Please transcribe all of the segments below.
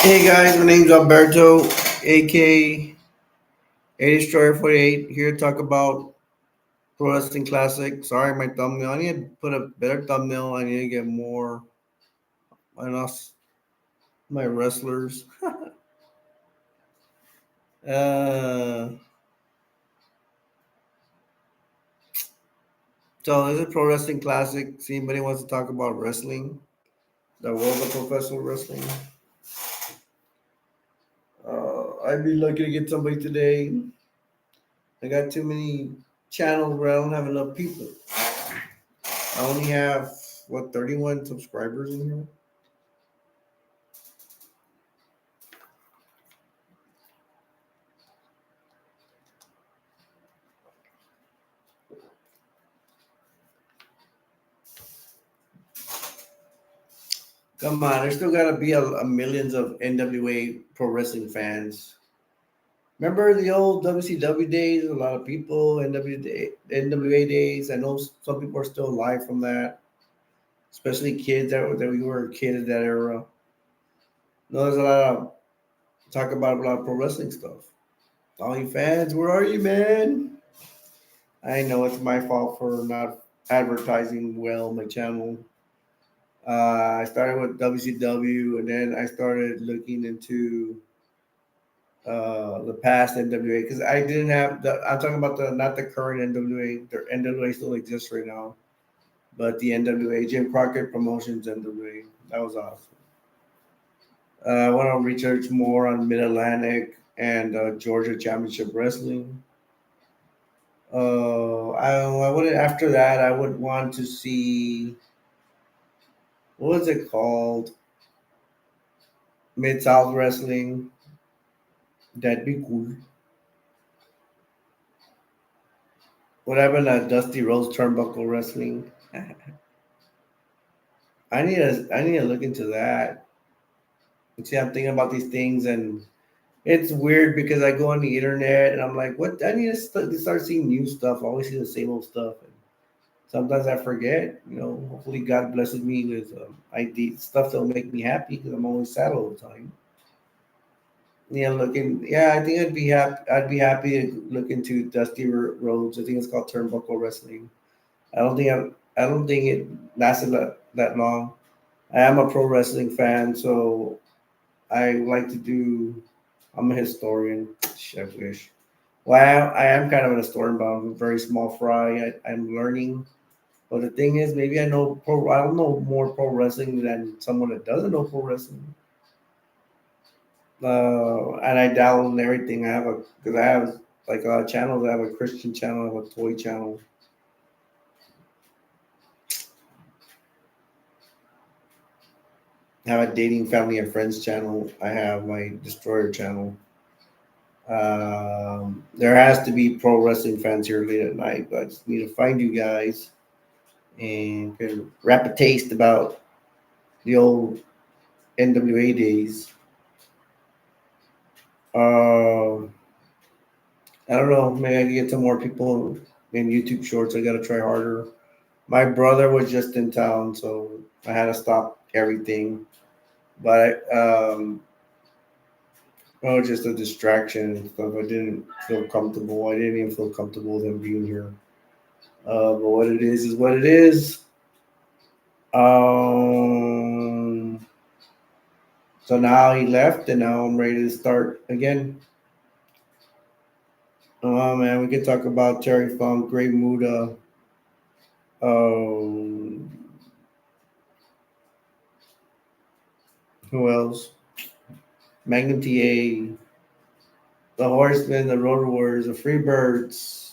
Hey guys, my name's Alberto, aka A Destroyer 48, here to talk about Pro Wrestling Classic. Sorry, my thumbnail. I need to put a better thumbnail. I need to get more, I know, my wrestlers. uh, so this is Pro Wrestling Classic. See anybody wants to talk about wrestling, the world of professional wrestling. I'd be lucky to get somebody today. I got too many channels where I don't have enough people. I only have, 31 subscribers in here? Come on, there's still got to be a millions of NWA pro wrestling fans. Remember the old WCW days? A lot of people, NWA days. I know some people are still alive from that, especially kids that we were kids at that era. No, there's a lot of talk about a lot of pro wrestling stuff. All you fans, where are you, man? I know it's my fault for not advertising well my channel. I started with WCW, and then I started looking into the past NWA because I didn't have the. I'm talking about the not the current NWA. The NWA still exists right now, but the NWA Jim Crockett Promotions NWA that was awesome. I want to research more on Mid Atlantic and Georgia Championship Wrestling. I would after that I would want to see what was it called Mid South Wrestling. That'd be cool. What happened at Dusty Rose Turnbuckle Wrestling? I need to look into that. See, I'm thinking about these things, and it's weird because I go on the internet and I'm like, what? I need to start seeing new stuff. I always see the same old stuff, and sometimes I forget. Hopefully God blesses me with ID stuff that'll make me happy because I'm always sad all the time. Yeah, looking. Yeah, I think I'd be happy. I'd be happy to look into Dusty Rhodes. I think it's called Turnbuckle Wrestling. I don't think it lasted that long. I am a pro wrestling fan, so I like to do. I'm a historian. I wish. Well, I am kind of an historian, but I'm a very small fry. I'm learning. But the thing is, maybe I know pro. I don't know more pro wrestling than someone that doesn't know pro wrestling. And I dabble in everything. Because I have like a lot of channels. I have a Christian channel, I have a toy channel. I have a dating, family, and friends channel. I have my destroyer channel. There has to be pro wrestling fans here late at night, but I just need to find you guys and kind of rap a taste about the old NWA days. Um, I don't know. Maybe I can get some more people in YouTube Shorts. I got to try harder. My brother was just in town, so I had to stop everything. But well, just a distraction and stuff. I didn't feel comfortable. I didn't even feel comfortable with him being here. But what it is what it is. Um, so now he left, and now I'm ready to start again. Oh man, we could talk about Terry Funk, Great Muda, um, who else? Magnum TA, the Horsemen, the Road Warriors, the Freebirds.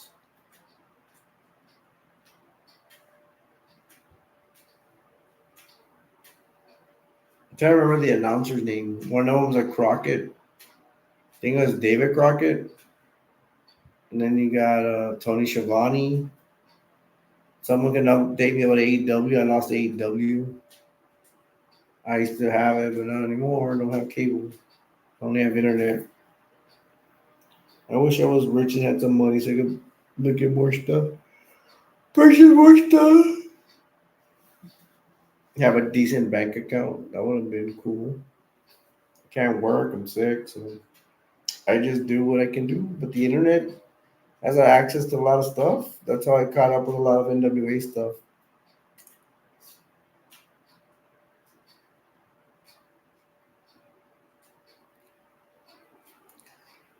I'm trying to remember the announcer's name. One of them was a Crockett. I think it was David Crockett. And then you got Tony Schiavone. Someone can update me about AEW. I lost AEW. I used to have it, but not anymore. I don't have cable. I only have internet. I wish I was rich and had some money so I could look at more stuff. Purchase more stuff. have a decent bank account. That would have been cool. Can't work. I'm sick, so I just do what I can do. But the internet has access to a lot of stuff. That's how I caught up with a lot of NWA stuff.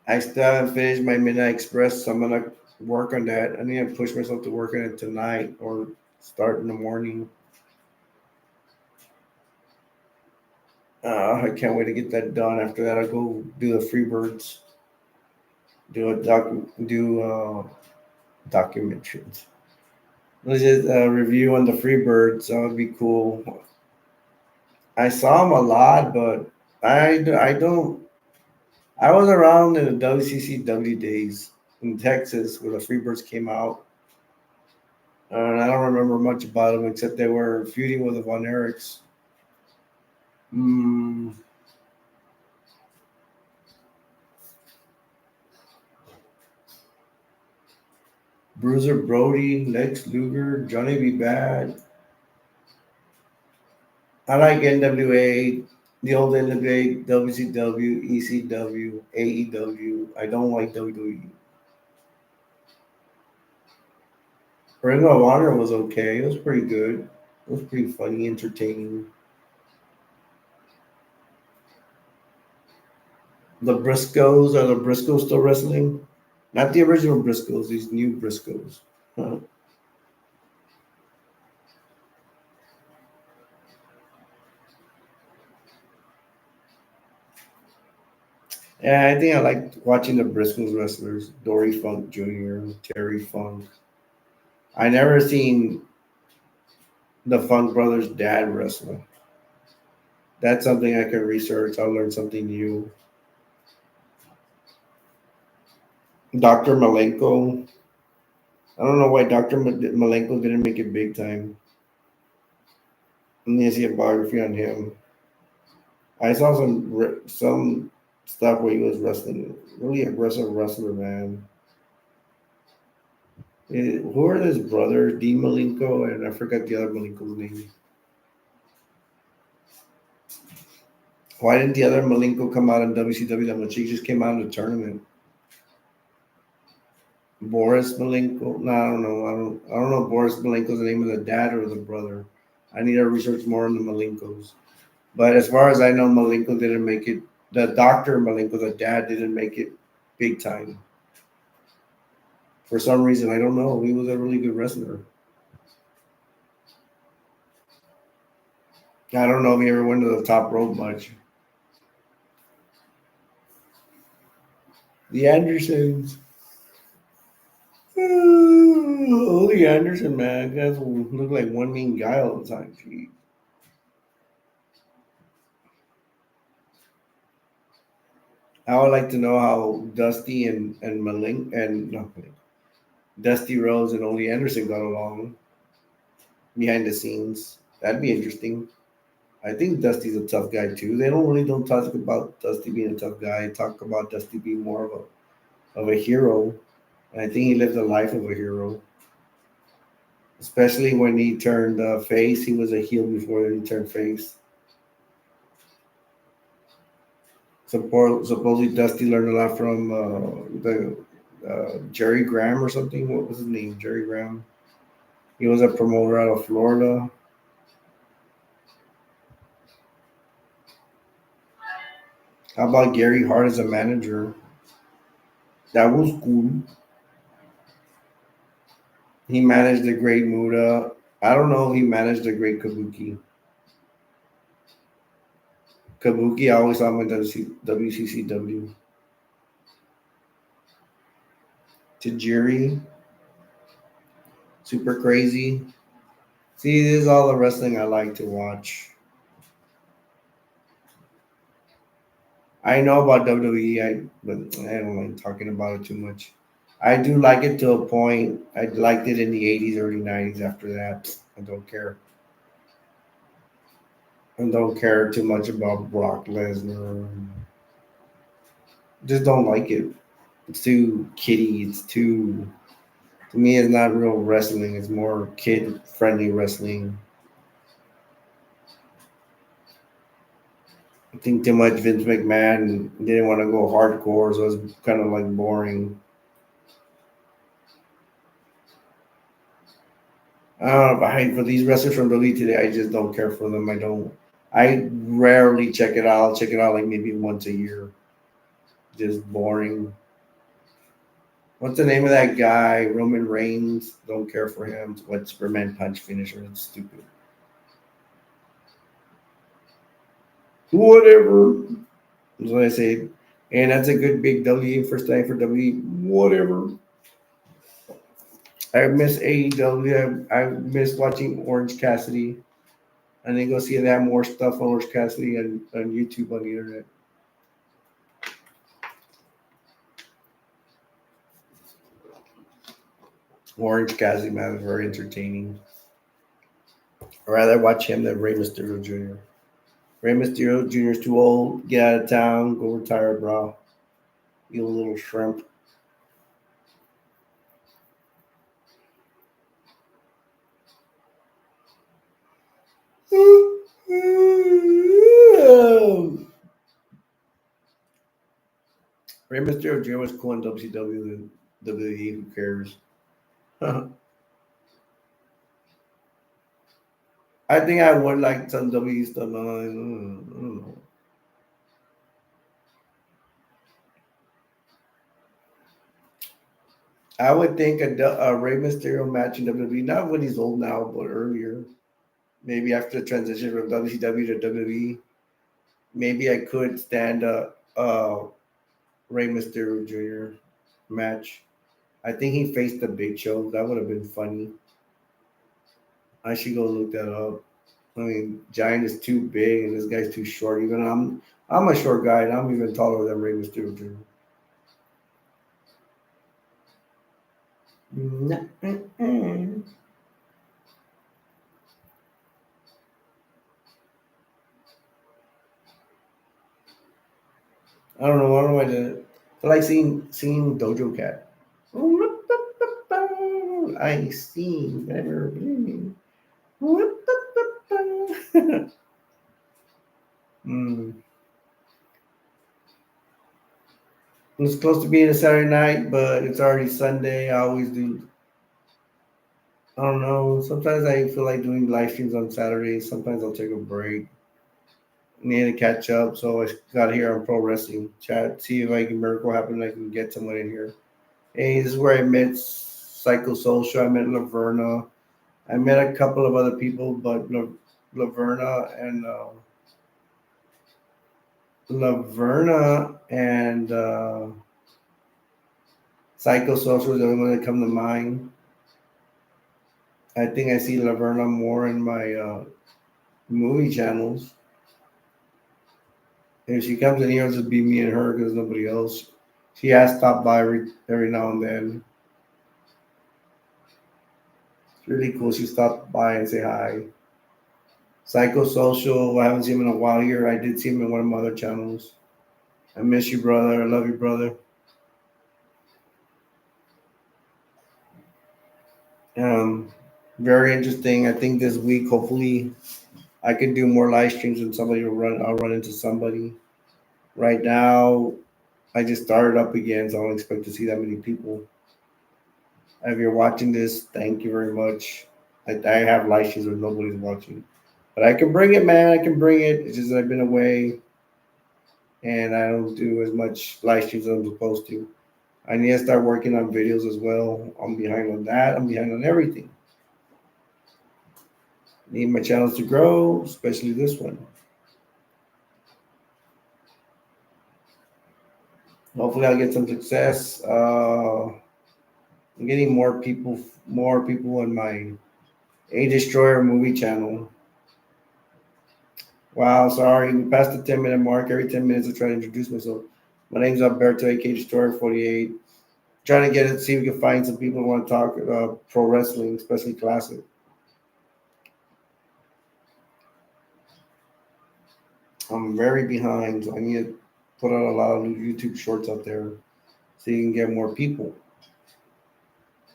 I still haven't finished my Midnight Express, so I'm gonna work on that. I need to push myself to work on it tonight or start in the morning. I can't wait to get that done. After that, I'll go do the Freebirds, do documentaries. Let's just review on the Freebirds. That would be cool. I saw them a lot, but I don't. I was around in the WCCW days in Texas where the Freebirds came out, and I don't remember much about them except they were feuding with the Von Erichs. Mm, Bruiser Brody, Lex Luger, Johnny B. Bad. I like NWA, the old NWA, WCW, ECW, AEW. I don't like WWE. Ring of Honor was okay. It was pretty good. It was pretty funny, entertaining. The Briscoes, are the Briscoes still wrestling? Not the original Briscoes, these new Briscoes. Huh. Yeah, I think I like watching the Briscoes wrestlers, Dory Funk Jr., Terry Funk. I never seen the Funk brothers' dad wrestle. That's something I can research. I'll learn something new. Dr. Malenko. I don't know why Dr. Malenko didn't make it big time. I need to see a biography on him. I saw some stuff where he was wrestling. Really aggressive wrestler, man. Who are his brothers? Dean Malenko, and I forgot the other Malenko's name. Why didn't the other Malenko come out in WCW that much? He just came out in the tournament. Boris Malenko. No, I don't know. I don't know Boris Malenko's the name of the dad or the brother. I need to research more on the Malenkos. But as far as I know, Malenko didn't make it. The doctor Malenko, the dad, didn't make it big time. For some reason, I don't know. He was a really good wrestler. I don't know if he ever went to the top rope much. The Andersons. Lee Anderson, man. Guys will look like one mean guy all the time. Gee. I would like to know how Dusty and Malink and no, Dusty Rose and Ole Anderson got along behind the scenes. That'd be interesting. I think Dusty's a tough guy too. They don't talk about Dusty being a tough guy. Talk about Dusty being more of a hero. And I think he lived a life of a hero. Especially when he turned face. He was a heel before he turned face. Supposedly Dusty learned a lot from the Jerry Graham or something. What was his name? Jerry Graham. He was a promoter out of Florida. How about Gary Hart as a manager? That was cool. He managed the Great Muda. I don't know if he managed the Great Kabuki. Kabuki, I always saw him in WCCW. Tajiri, super crazy. See, this is all the wrestling I like to watch. I know about WWE, but I don't like talking about it too much. I do like it to a point. I liked it in the 80s, early 90s. After that, I don't care. I don't care too much about Brock Lesnar. Just don't like it. It's too kiddie. It's too, to me, it's not real wrestling. It's more kid friendly wrestling. I think too much Vince McMahon didn't want to go hardcore, so it's kind of like boring. I don't know. I for these wrestlers from the league today, I just don't care for them. I don't. I rarely check it out. I'll check it out like maybe once a year. Just boring. What's the name of that guy? Roman Reigns. Don't care for him. What Superman punch finisher? It's stupid. Whatever. That's what I say. And that's a good big W first time for W. Whatever. I miss AEW. I miss watching Orange Cassidy. And then go see that more stuff on Orange Cassidy on YouTube on the internet. Orange Cassidy, man, is very entertaining. I'd rather watch him than Rey Mysterio Jr. Rey Mysterio Jr. is too old. Get out of town. Go retire, bro. You little shrimp. Rey Mysterio Jr. was cool in WCW and WWE. Who cares? I think I would like some WWE stuff. I don't know. I would think a Rey Mysterio match in WWE, not when he's old now, but earlier. Maybe after the transition from WCW to WWE. Maybe I could stand a Rey Mysterio Jr. match. I think he faced the Big Show. That would have been funny. I should go look that up. I mean, Giant is too big and this guy's too short. Even I'm a short guy and I'm even taller than Rey Mysterio Jr. I don't know. I don't know why the I like seeing Dojo Cat. I see never been. Mm. It's close to being a Saturday night, but it's already Sunday. I always do. I don't know. Sometimes I feel like doing live streams on Saturdays. Sometimes I'll take a break. Need to catch up, so I got here on Pro Wrestling Chat. See if I can miracle happen. I can get someone in here. Hey, this is where I met Psychosocial. I met Laverna. I met a couple of other people, but Laverna and Psychosocial is the only one that come to mind. I think I see Laverna more in my movie channels. If she comes in here, it'll just be me and her because nobody else. She has stopped by every now and then. It's really cool. She stopped by and say hi. Psychosocial, I haven't seen him in a while here. I did see him in one of my other channels. I miss you, brother. I love you, brother. Um, Very interesting. I think this week, hopefully, I can do more live streams and somebody will run. I'll run into somebody. Right now, I just started up again, so I don't expect to see that many people. If you're watching this, thank you very much. I have live streams where nobody's watching, but I can bring it, man. I can bring it. It's just that I've been away and I don't do as much live streams as I'm supposed to. I need to start working on videos as well. I'm behind on that. I'm behind on everything. Need my channels to grow, especially this one. Hopefully, I'll get some success. I'm getting more people on my A Destroyer movie channel. Wow, sorry, we passed the 10-minute mark. Every 10 minutes, I try to introduce myself. My name's Alberto, AK Destroyer 48. Trying to get it, see if we can find some people who want to talk pro wrestling, especially classic. I'm very behind, so I need to put out a lot of new YouTube shorts out there so you can get more people.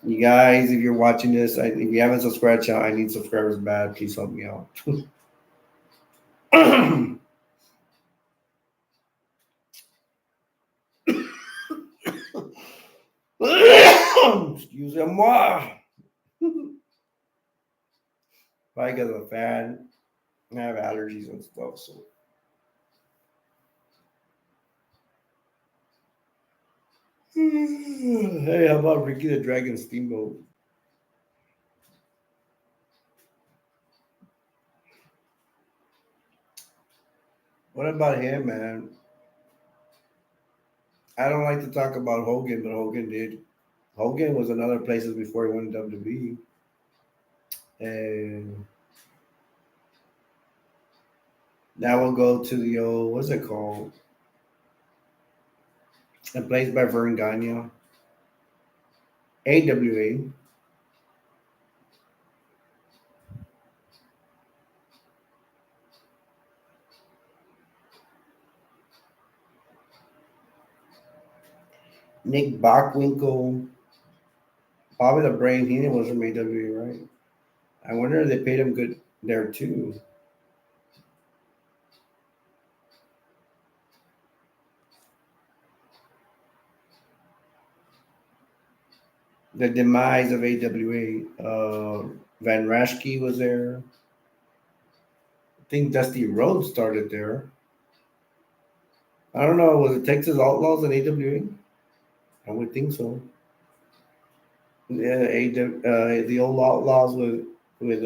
You guys, if you're watching this, if you haven't subscribed, channel, I need subscribers bad. Please help me out. Excusez-moi. Probably because I'm a fan. I have allergies and stuff, so. Hey, how about Ricky the Dragon Steamboat? What about him, man? I don't like to talk about Hogan, but Hogan did. Hogan was in other places before he went to WWE. And now we'll go to the old, what's it called? And plays by Vern Gagne. AWA. Nick Bockwinkel. Bobby the Brain Heenan was from AWA, right? I wonder if they paid him good there too. The demise of AWA. Van Raschke was there. I think Dusty Rhodes started there. I don't know. Was it Texas Outlaws in AWA? I would think so. Yeah, the old Outlaws with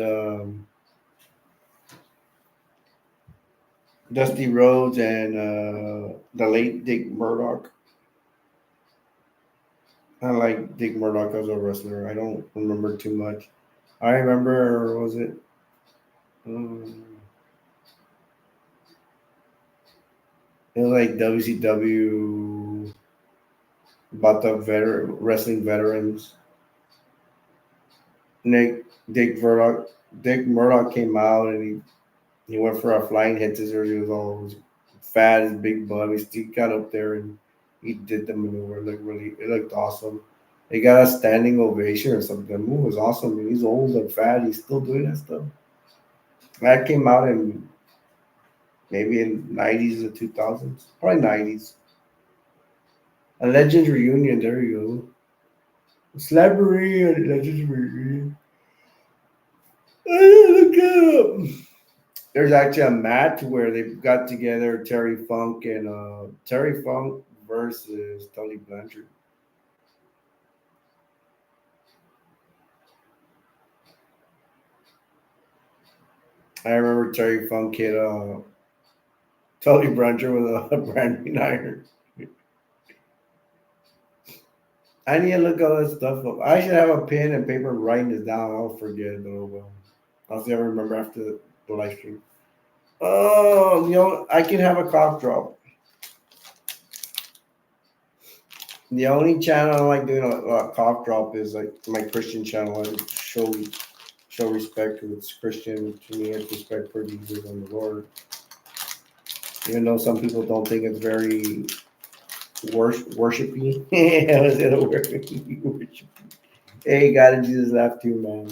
Dusty Rhodes and the late Dick Murdoch. I like Dick Murdoch as a wrestler. I don't remember too much. I remember, was it? Um, it was like WCW about the wrestling veterans. Nick Dick Murdoch. Dick Murdoch came out and he went for a flying head scissors. He was all fat, his big butt. He got up there and he did the maneuver. It looked awesome. He got a standing ovation or something. The move was awesome. And he's old and fat. He's still doing that stuff. That came out in maybe in '90s or 2000s, probably '90s. A Legends reunion. There you go. Celebrity and Legends reunion. Look up. There's actually a match where they got together Terry Funk and Terry Funk versus Tony Blanchard. I remember Terry Funk hit Tony Blanchard with a brand new iron. I need to look all that stuff up. I should have a pen and paper writing this down. I'll forget, but oh well. I'll see if I remember after the live stream. Oh, I can have a cough drop. The only channel I like doing a cough drop is like my Christian channel. I show respect to its Christian. To me, it's respect for Jesus and the Lord. Even though some people don't think it's very worshipy. I was in a word. Worship. Hey, God and Jesus laugh too, man.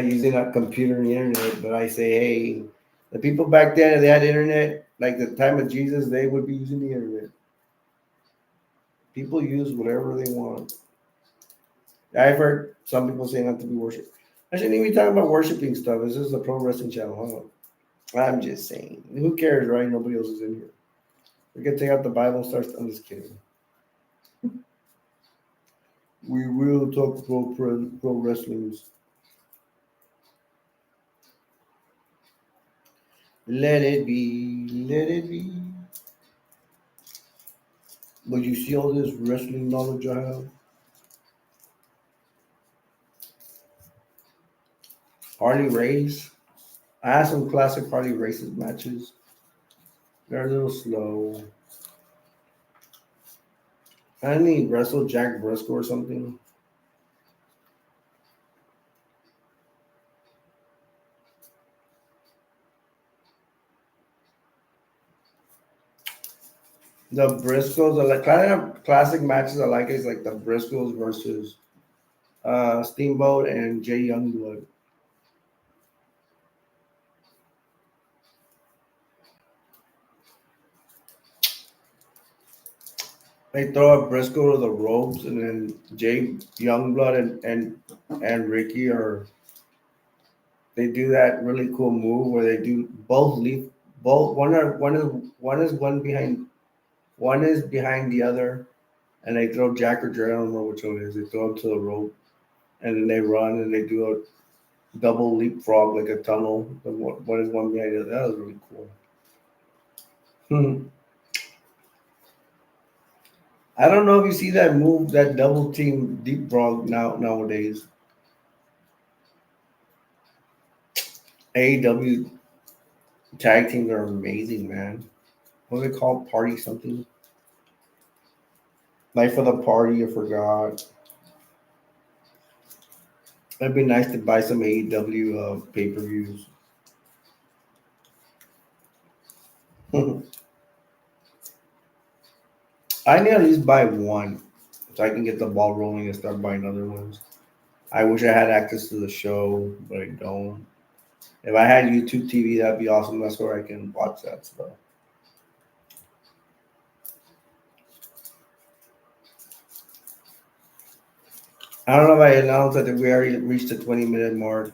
Using a computer and the internet, but I say, hey, the people back then, if they had internet, like the time of Jesus, they would be using the internet. People use whatever they want. I've heard some people say not to be worshipped. I shouldn't even be talking about worshiping stuff. This is a pro wrestling channel. Huh? I'm just saying. Who cares, right? Nobody else is in here. We can take out the Bible and start. I'm just kidding. We will talk pro wrestling. Let it be. Let it be. But you see all this wrestling knowledge I have? Harley Race. I had some classic Harley Races matches. They're a little slow. I need wrestle Jack Briscoe or something. The Briscoes are like kind of classic matches I like is like the Briscoes versus Steamboat and Jay Youngblood. They throw up Briscoe to the ropes, and then Jay Youngblood and Ricky are they do that really cool move where they do both leap both one behind one is behind the other, and they throw Jack or Jerry. I don't know which one it is. They throw them to the rope, and then they run and they do a double leapfrog like a tunnel. The one is one behind the other. That was really cool. Hmm. I don't know if you see that move, that double team deep frog nowadays. AEW tag teams are amazing, man. What's it called? Party something? Life of the Party, I forgot. It'd be nice to buy some AEW pay per views. I need to at least buy one so I can get the ball rolling and start buying other ones. I wish I had access to the show, but I don't. If I had YouTube TV, that'd be awesome. That's where I can watch that stuff. I don't know if I announced that we already reached the 20-minute mark.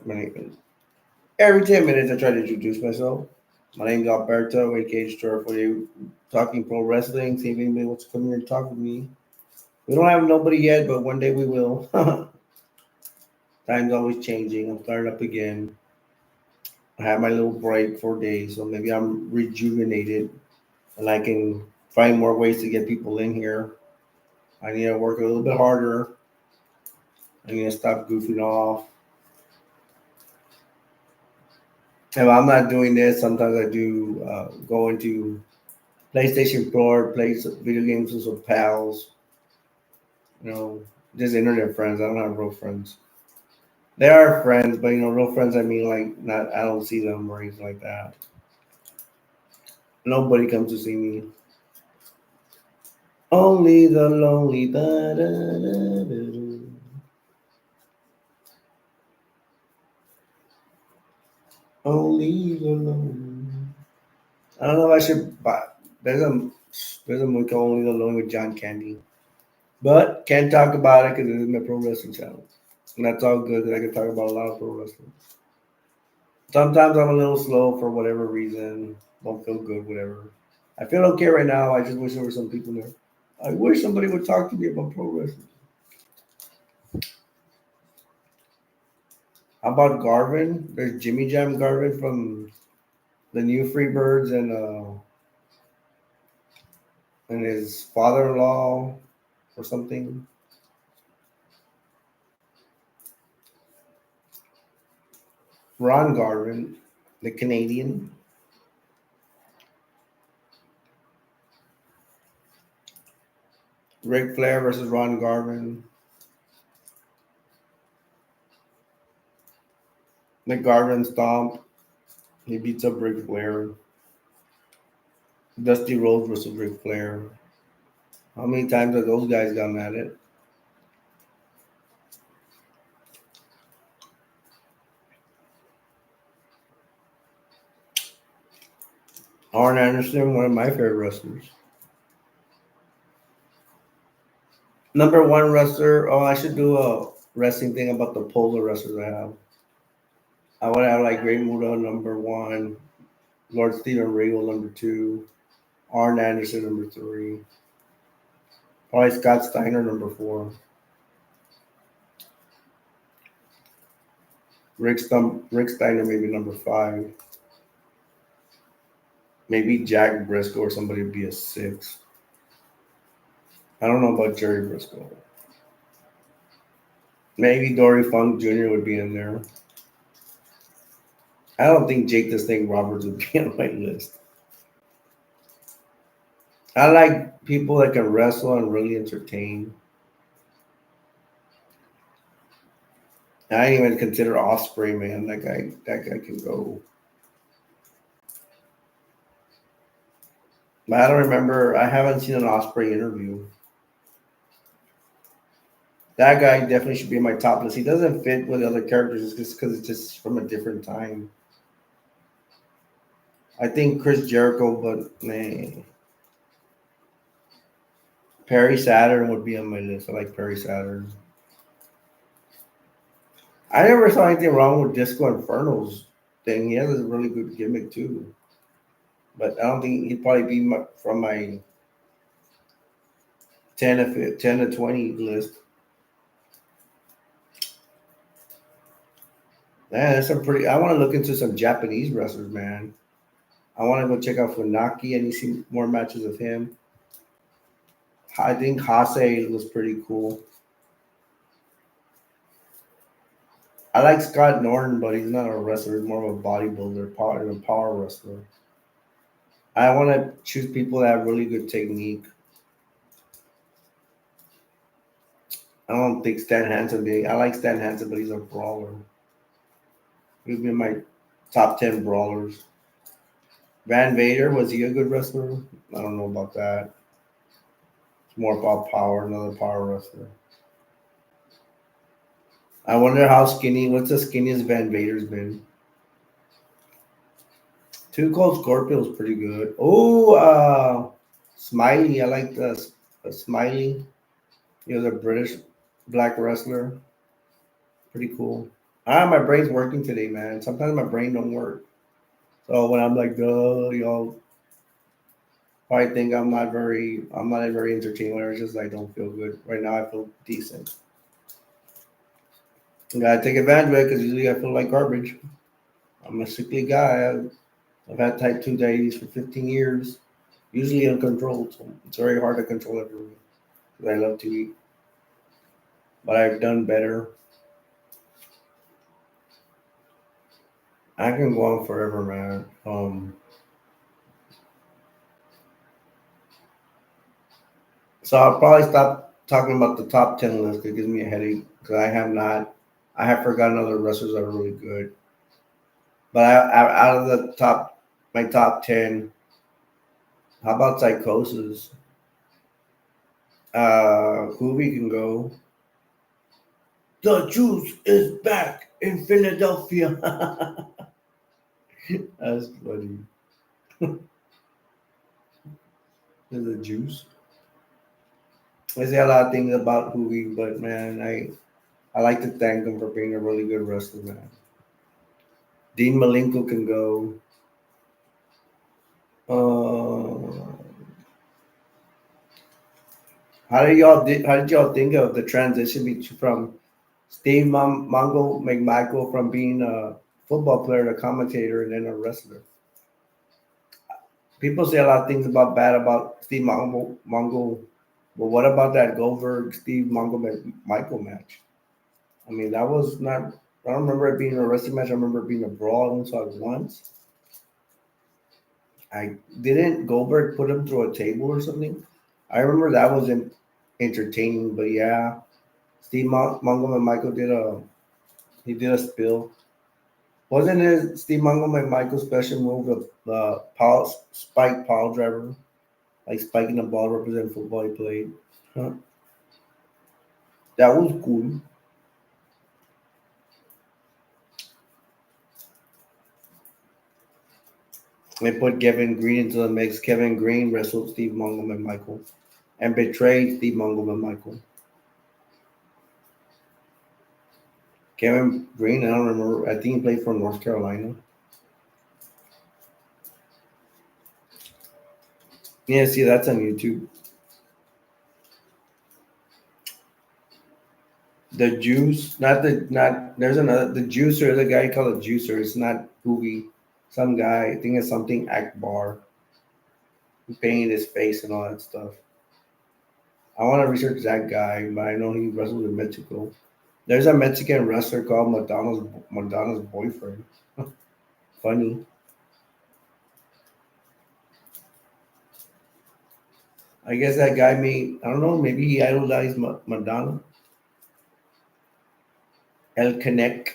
Every 10 minutes, I try to introduce myself. My name's Alberto, aka Store for you, talking pro wrestling. See if anybody wants to come here and talk with me. We don't have nobody yet, but one day we will. Time's always changing. I'm starting up again. I had my little break for days, so maybe I'm rejuvenated and I can find more ways to get people in here. I need to work a little bit harder. I need to stop goofing off. If I'm not doing this, sometimes I do go into PlayStation 4, play some video games with some pals. You know, just internet friends. I don't have real friends. They are friends, but real friends. I mean, like, not. I don't see them or anything like that. Nobody comes to see me. Only the lonely. Da, da, da, da. Only the lonely. I don't know if I should buy. There's a there's a movie called Only the Lonely with John Candy, but can't talk about it because it's my pro wrestling channel, and that's all good. That I can talk about a lot of pro wrestling. Sometimes I'm a little slow for whatever reason. Don't feel good, whatever. I feel okay right now. I just wish there were some people there. I wish somebody would talk to me about pro wrestling. How about Garvin? There's Jimmy Jam Garvin from the new Freebirds and his father-in-law or something. Ron Garvin, the Canadian. Ric Flair versus Ron Garvin. The Garvin stomp. He beats up Ric Flair. Dusty Rhodes versus Ric Flair. How many times have those guys gone at it? Arn Anderson, one of my favorite wrestlers. Number one wrestler. Oh, I should do a wrestling thing about the polar wrestlers I have. I would have like Great Muta number one, Lord Steven Regal number two, Arn Anderson number three, probably Scott Steiner number four, Rick Steiner maybe number five, maybe Jack Briscoe or somebody would be a six. I don't know about Jerry Briscoe. Maybe Dory Funk Jr. would be in there. I don't think Jake the Snake Roberts would be on my list. I like people that can wrestle and really entertain. I didn't even consider Osprey, man. That guy can go. But I don't remember. I haven't seen an Osprey interview. That guy definitely should be in my top list. He doesn't fit with the other characters just because it's just from a different time. I think Chris Jericho, but man, Perry Saturn would be on my list. I like Perry Saturn. I never saw anything wrong with Disco Inferno's thing. He has a really good gimmick too. But I don't think he'd probably be from my 10 to 20 list. Man, there's some pretty. I want to look into some Japanese wrestlers, man. I want to go check out Funaki and see more matches of him. I think Hase was pretty cool. I like Scott Norton, but he's not a wrestler. He's more of a bodybuilder, a power wrestler. I want to choose people that have really good technique. I don't think Stan Hansen being. I like Stan Hansen, but he's a brawler. He'd be in my top 10 brawlers. Van Vader, was he a good wrestler? I don't know about that. It's more about power, another power wrestler. I wonder how skinny, what's the skinniest Van Vader's been? Two Cold Scorpio's pretty good. Oh, Smiley. I like the Smiley. He was a British black wrestler. Pretty cool. My brain's working today, man. Sometimes my brain don't work. So when I'm like, duh, y'all probably think I'm not a very entertaining. It's just I don't feel good right now. I feel decent. I gotta take advantage of it because usually I feel like garbage. I'm a sickly guy. I've had type 2 diabetes for 15 years, usually uncontrolled. So it's very hard to control everything because I love to eat. But I've done better. I can go on forever, man. So I'll probably stop talking about the top 10 list. It gives me a headache because I have forgotten other wrestlers that are really good. But out of my top 10, how about Psychosis? Who we can go? The juice is back in Philadelphia. That's funny. The juice. I say a lot of things about Hoovy, but man, I like to thank him for being a really good wrestler, man. Dean Malenko can go. Uh, how did y'all think of the transition from Steve Mongo McMichael from being a football player to commentator and then a wrestler? People say a lot of things about Steve Mongo, but what about that Goldberg Steve Mongo McMichael match? I mean, that was not. I don't remember it being a wrestling match. I remember it being a brawl. I only saw it once. I didn't Goldberg put him through a table or something. I remember that was entertaining, but yeah, Steve Mongo and Michael did a spill. Wasn't it Steve Mongo and Michael's special move of the spike pile driver, like spiking the ball representing football he played? Huh. That was cool. They put Kevin Green into the mix. Kevin Green wrestled Steve Mongo and Michael and betrayed Steve Mongo and Michael. Kevin Green, I don't remember. I think he played for North Carolina. Yeah, see, that's on YouTube. The Juice, not. There's another the Juicer. The guy called a Juicer. It's not Hoovy. Some guy. I think it's something Akbar. He painted his face and all that stuff. I want to research that guy, but I know he wrestled in Mexico. There's a Mexican wrestler called Madonna's boyfriend. Funny. I guess that guy may. I don't know. Maybe he idolized Madonna. El Connect.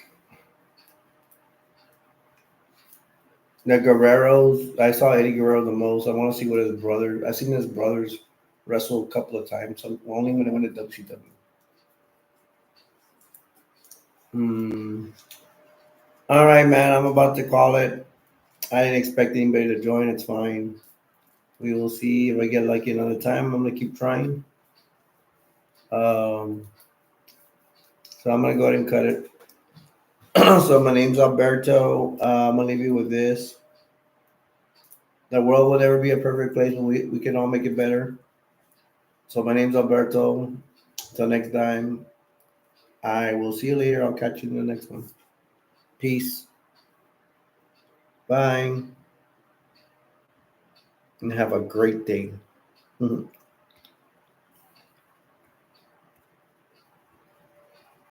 The Guerreros. I saw Eddie Guerrero the most. I want to see what his brother. I've seen his brothers wrestle a couple of times. So only when I went to WCW. Hmm. All right, man. I'm about to call it. I didn't expect anybody to join. It's fine. We will see if I get lucky another time. I'm gonna keep trying. Um, so I'm gonna go ahead and cut it. So my name's Alberto. I'm gonna leave you with this. The world will never be a perfect place, but we can all make it better. So my name's Alberto. Until next time, I will see you later. I'll catch you in the next one. Peace. Bye. And have a great day.